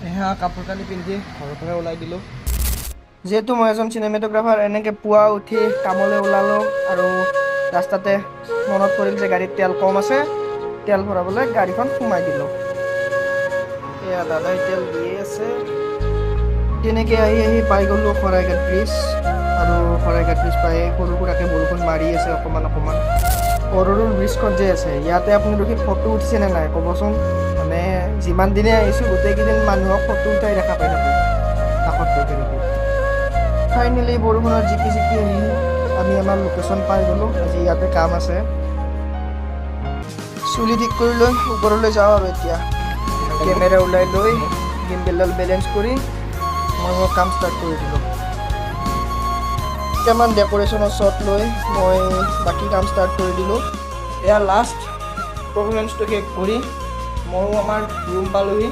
এয়া কাপোৰ কানি পিন্ধি ঘৰৰ পৰা ওলাই দিলোঁ। যিহেতু মই এজন চিনেমেটোগ্ৰাফাৰ, এনেকৈ পুৱা উঠি কামলৈ ওলালোঁ আৰু ৰাস্তাতে মনত পৰিল যে গাড়ীত তেল কম আছে, তেল ভৰাবলৈ গাড়ীখন সোমাই দিলোঁ। এয়া দাদাই তেল দিয়ে আছে। তেনেকৈ আহি আহি পাই গ'লোঁ শৰাইঘাট ব্ৰিজ। আৰু শৰাইঘাট ব্ৰিজ পাই সৰু সুৰাকৈ বৰষুণ মাৰি আছে অকণমান অকণমান। কৰৰুৰ ব্ৰিজখন যে আছে, ইয়াতে আপুনি ৰখি ফটো উঠিছেনে নাই ক'বচোন। মানে যিমান দিনে আহিছোঁ গোটেইকেইদিন মানুহক ফটো উঠাই দেখা পাই থাকোঁ কাষত ৰখি ৰখি। ফাইনেলি বৰষুণত জিকি জিকি আহি আমি আমাৰ লোকেশ্যন পাই গ'লোঁ। আজি ইয়াতে কাম আছে। চুলি ঠিক কৰি লৈ ওপৰলৈ যাওঁ আৰু এতিয়া কেমেৰা ওলাই লৈ গিম্বেলডাল বেলেঞ্চ কৰি মই মোৰ কাম ষ্টাৰ্ট কৰি দিলোঁ। কেইটামান ডেক'ৰেশ্যনৰ শ্বট লৈ মই বাকী কাম ষ্টাৰ্ট কৰি দিলোঁ। এয়া লাষ্ট পাৰফৰ্মেঞ্চটো শেষ কৰি ময়ো আমাৰ ৰুম পালোহি।